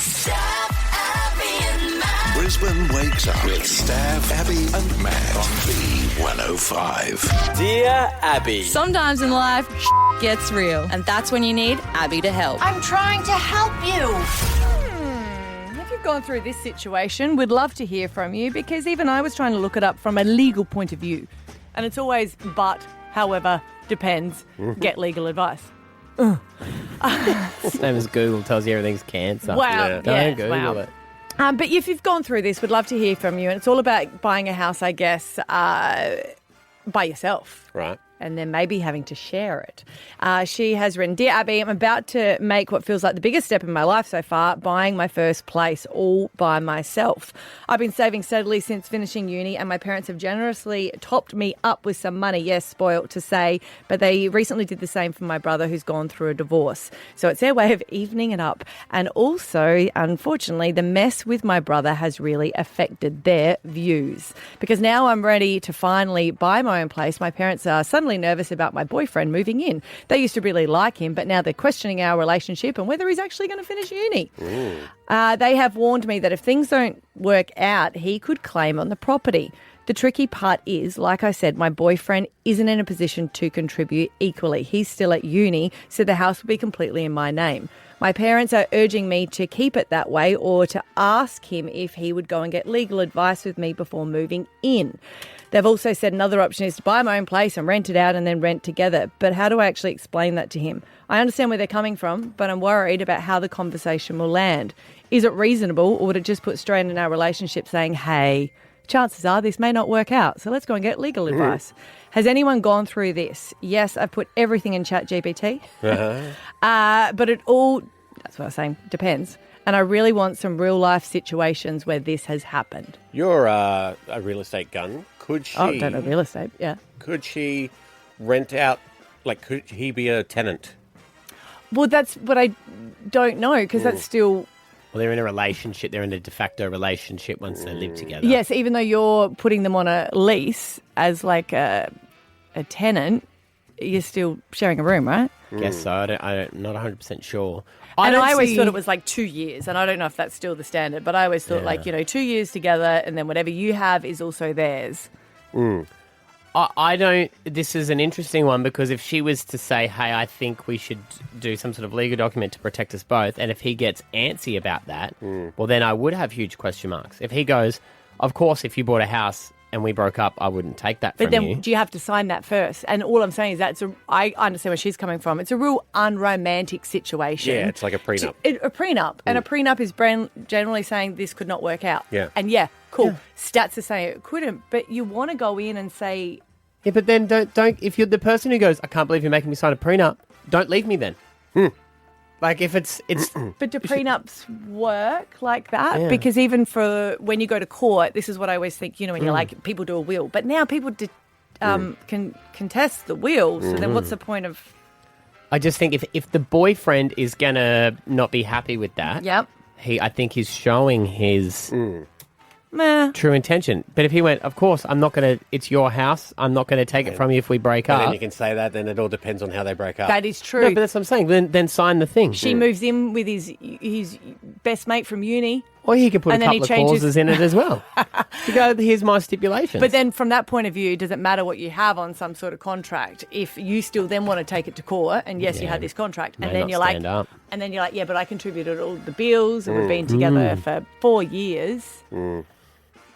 Staff, Abby and Matt. Brisbane Wakes Up with Staff, Abby and Matt on B105. Dear Abby. Sometimes in life, gets real, and that's when you need Abby to help. I'm trying to help you. If you've gone through this situation, we'd love to hear from you, because even I was trying to look it up from a legal point of view. And it's always but, however, depends, get legal advice. Same as Google tells you everything's cancer. Wow. Don't Yes, Google wow. it. But if you've gone through this, we'd love to hear from you. And it's all about buying a house, I guess, by yourself. Right. And then maybe having to share it. She has written, Dear Abby, I'm about to make what feels like the biggest step in my life so far, buying my first place all by myself. I've been saving steadily since finishing uni, and my parents have generously topped me up with some money. Yes, spoilt to say, but they recently did the same for my brother, who's gone through a divorce. So it's their way of evening it up. And also, unfortunately, the mess with my brother has really affected their views. Because now I'm ready to finally buy my own place. My parents are suddenly nervous about my boyfriend moving in. They used to really like him, but now they're questioning our relationship and whether he's actually going to finish uni. They have warned me that if things don't work out, he could claim on the property. The tricky part is, like I said, my boyfriend isn't in a position to contribute equally. He's still at uni, so the house will be completely in my name. My parents are urging me to keep it that way, or to ask him if he would go and get legal advice with me before moving in. They've also said another option is to buy my own place and rent it out and then rent together. But how do I actually explain that to him? I understand where they're coming from, but I'm worried about how the conversation will land. Is it reasonable, or would it just put strain in our relationship saying, hey, chances are this may not work out, so let's go and get legal advice? Has anyone gone through this? Yes, I've put everything in ChatGPT. But it all, that's what I was saying, depends. And I really want some real life situations where this has happened. You're a real estate gun. Could she? Oh, don't know real estate, yeah. Could she rent out? Like, could he be a tenant? Well, that's what I don't know, because that's still... Well, they're in a relationship. They're in a de facto relationship once they live together. Yes, even though you're putting them on a lease as like a tenant, you're still sharing a room, right? Guess so. I'm not 100% sure. And don't I always see- thought it was like 2 years, and I don't know if that's still the standard, but I always thought 2 years together, and then whatever you have is also theirs. I don't. This is an interesting one, because if she was to say, hey, I think we should do some sort of legal document to protect us both, and if he gets antsy about that, well, then I would have huge question marks. If he goes, of course, if you bought a house and we broke up, I wouldn't take that But from then you. do you have to sign that first? And all I'm saying is I understand where she's coming from. It's a real unromantic situation. Yeah, it's like a prenup. A prenup. And a prenup is generally saying this could not work out. Yeah. And cool. Stats are saying it couldn't, but you want to go in and say... Yeah, but then don't. If you're the person who goes, I can't believe you're making me sign a prenup, don't leave me then. Like, if it's But do prenups work like that? Yeah. Because even for when you go to court, this is what I always think, when you're like, people do a will. But now people can contest the will. So then what's the point of... I just think if the boyfriend is gonna not be happy with that, Yep. I think he's showing his Meh. true intention. But if he went, of course, I'm not gonna. It's your house. I'm not gonna take it from you if we break And up. then you can say that. Then it all depends on how they break up. That is true. No, but that's what I'm saying. Then sign the thing. She moves in with his best mate from uni. Or he could put And a then he couple of changes- clauses in it as well. You go, here's my stipulations. But then from that point of view, does it matter what you have on some sort of contract if you still then want to take it to court and yes, you had this contract and May then not you're like, stand up. and then you're like, yeah, but I contributed all the bills and we've been together for 4 years.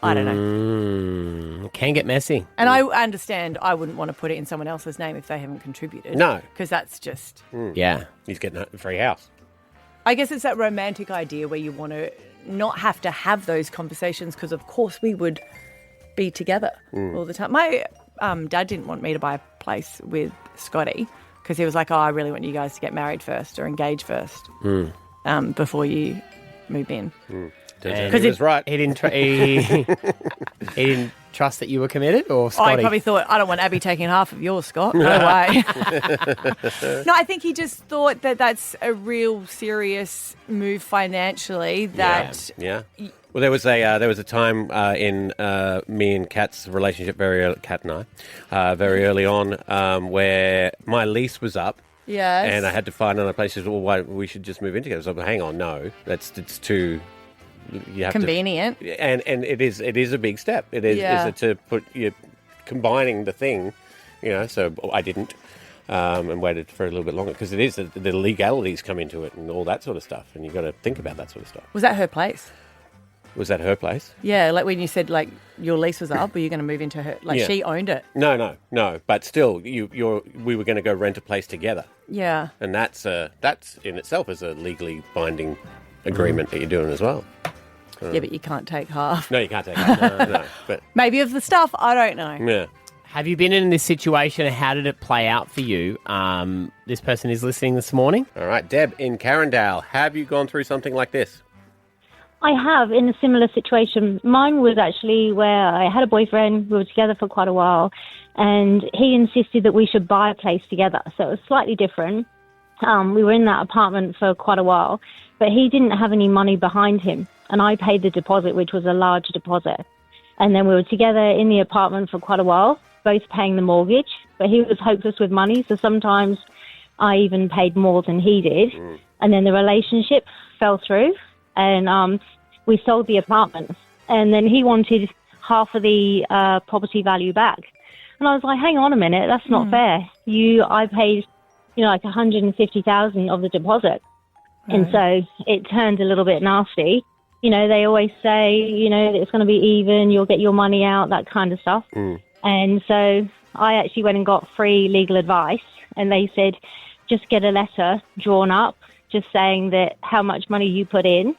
I don't know. It can get messy. And I understand I wouldn't want to put it in someone else's name if they haven't contributed. No. Because that's just... Yeah. He's getting a free house. I guess it's that romantic idea where you want to not have to have those conversations because, of course, we would be together all the time. My dad didn't want me to buy a place with Scotty because he was like, oh, I really want you guys to get married first or engage first before you move in. Because he was right. He didn't. He didn't trust that you were committed, or Oh, Scotty. I probably thought, I don't want Abby taking half of yours, Scott. No way. No, I think he just thought that that's a real serious move financially. That Yeah. Well, there was a time in me and Kat's relationship, Kat and I, very early on, where my lease was up. Yes. And I had to find another place. She said, well, why, we should just move in together. So I'm like, hang on, no, it's too... You have Convenient. And it is a big step. It is to put you combining the thing, so I didn't and waited for a little bit longer because it is the legalities come into it and all that sort of stuff, and you've got to think about that sort of stuff. Was that her place? Was that her place? Yeah, like when you said like your lease was up, were you going to move into her? Like she owned it. No. But still, we were going to go rent a place together. Yeah. And that's in itself is a legally binding agreement that you're doing as well. Yeah, but you can't take half. No, you can't take it. No. But Maybe of the stuff, I don't know. yeah. Have you been in this situation? How did it play out for you? This person is listening this morning. All right, Deb in Carindale, have you gone through something like this? I have, in a similar situation. Mine was actually where I had a boyfriend. We were together for quite a while, and he insisted that we should buy a place together. So it was slightly different. We were in that apartment for quite a while, but he didn't have any money behind him, and I paid the deposit, which was a large deposit. And then we were together in the apartment for quite a while, both paying the mortgage, but he was hopeless with money, so sometimes I even paid more than he did. And then the relationship fell through, and we sold the apartment. And then he wanted half of the property value back. And I was like, hang on a minute, that's not fair. I paid, like $150,000 of the deposit. And so it turned a little bit nasty. They always say, it's going to be even, you'll get your money out, that kind of stuff. And so I actually went and got free legal advice, and they said, just get a letter drawn up, just saying that how much money you put in,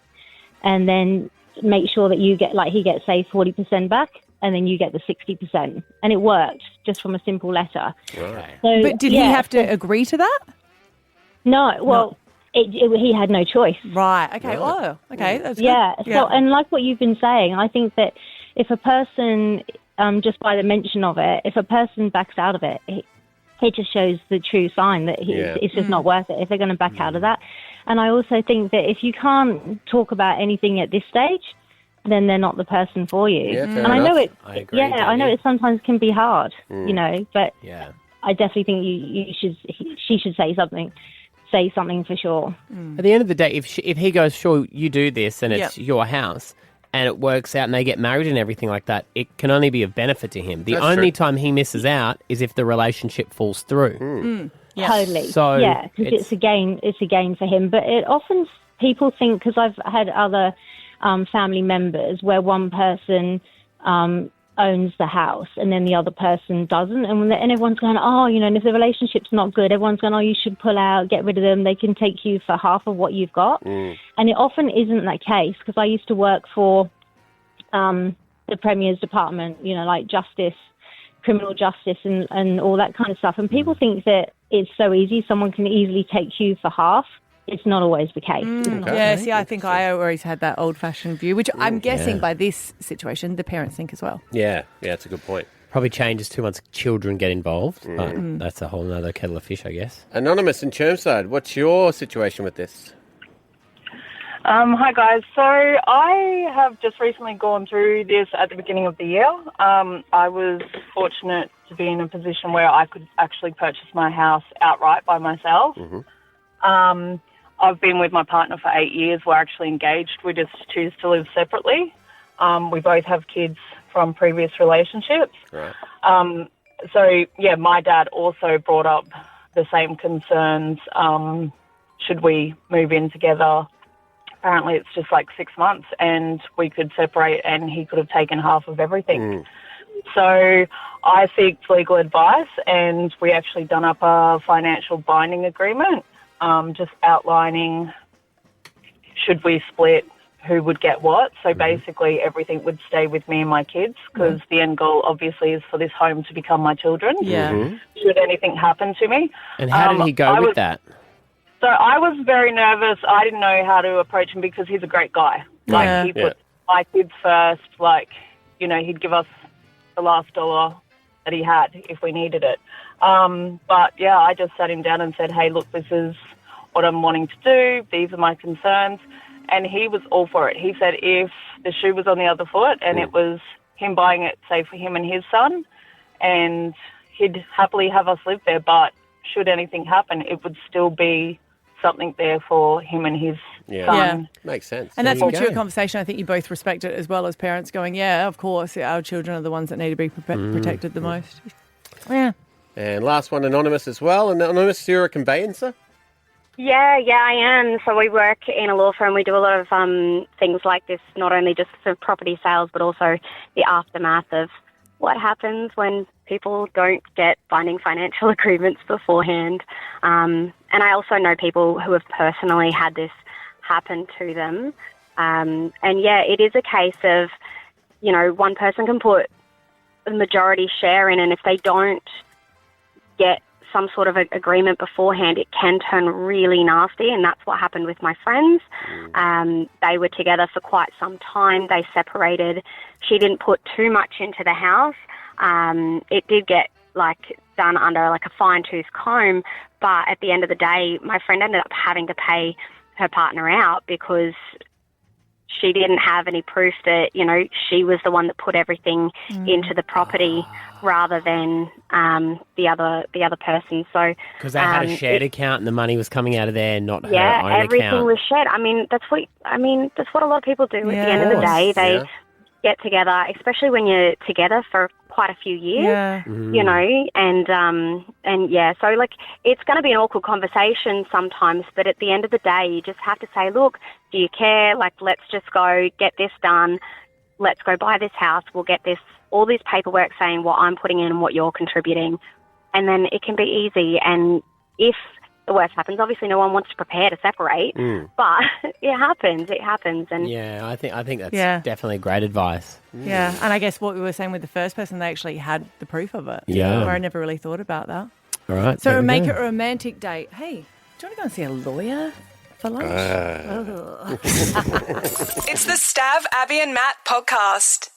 and then make sure that you get, he gets, say, 40% back, and then you get the 60%. And it worked, just from a simple letter. Right. So, But did he have to agree to that? No, well... he had no choice. Right. Okay. Oh, okay. That's good. Yeah. So, and like what you've been saying, I think that if a person, just by the mention of it, if a person backs out of it, it just shows the true sign that it's just not worth it if they're going to back out of that. And I also think that if you can't talk about anything at this stage, then they're not the person for you. Yeah, fair and I know enough. I agree, I know it sometimes can be hard, but Yeah. I definitely think she should say something. Say something for sure. At the end of the day, if he goes, sure, you do this and it's your house and it works out and they get married and everything like that, it can only be of benefit to him. The That's only true. time he misses out is if the relationship falls through. Totally. So because it's a gain. It's a gain for him. But it often people think, because I've had other family members where one person owns the house and then the other person doesn't, and everyone's going, and if the relationship's not good, everyone's going, you should pull out, get rid of them, they can take you for half of what you've got. And it often isn't that case, because I used to work for the Premier's department, like justice, criminal justice and all that kind of stuff, and people think that it's so easy, someone can easily take you for half. It's not always the case. Yeah, see, I think I always had that old-fashioned view, which I'm guessing by this situation, the parents think as well. Yeah, that's a good point. probably changes too once children get involved, but that's a whole other kettle of fish, I guess. Anonymous in Chermside, what's your situation with this? Hi guys. So I have just recently gone through this at the beginning of the year. I was fortunate to be in a position where I could actually purchase my house outright by myself. I've been with my partner for 8 years. We're actually engaged. We just choose to live separately. We both have kids from previous relationships. Right. My dad also brought up the same concerns. Should we move in together? Apparently it's just like 6 months and we could separate and he could have taken half of everything. So I seeked legal advice and we actually done up a financial binding agreement, just outlining should we split, who would get what. So basically everything would stay with me and my kids because the end goal obviously is for this home to become my children. Yeah. Should anything happen to me. And how did he go with that? So I was very nervous. I didn't know how to approach him because he's a great guy. Like, he put my kids first. Like, you know, he'd give us the last dollar that he had if we needed it. But, yeah, I just sat him down and said, hey, look, this is what I'm wanting to do. These are my concerns. And he was all for it. He said if the shoe was on the other foot and it was him buying it, say, for him and his son, and he'd happily have us live there, but should anything happen, it would still be something there for him and his son. Makes sense. And that's a There you mature go. conversation. I think you both respect it as well as parents going, yeah, of course, our children are the ones that need to be protected the most. Yeah. And last one, Anonymous as well. And Anonymous, you're a conveyancer? Yeah, I am. So we work in a law firm. We do a lot of things like this, not only just for property sales, but also the aftermath of what happens when people don't get binding financial agreements beforehand. And I also know people who have personally had this happen to them. And yeah, it is a case of, you know, one person can put a majority share in, and if they don't get some sort of agreement beforehand, it can turn really nasty, and that's what happened with my friends. They were together for quite some time. They separated. She didn't put too much into the house. It did get done under a fine-tooth comb, but at the end of the day, my friend ended up having to pay her partner out because she didn't have any proof that, you know, she was the one that put everything into the property rather than the other person. So because they had a shared account and the money was coming out of there, not her own yeah, everything account. was shared. That's what a lot of people do. At the end of the day, they get together, especially when you're together for quite a few years, you know, and yeah, so it's going to be an awkward conversation sometimes, but at the end of the day, you just have to say, look, do you care? Let's just go get this done. Let's go buy this house. We'll get all this paperwork saying what I'm putting in and what you're contributing, and then it can be easy. And if the worst happens, obviously no one wants to prepare to separate, but it happens. And yeah, I think that's definitely great advice. Yeah, and I guess what we were saying with the first person, they actually had the proof of it. Yeah. Where I never really thought about that. All right. So there we make go. it a romantic date. Hey, do you want to go and see a lawyer for lunch? It's the Stav, Abby and Matt podcast.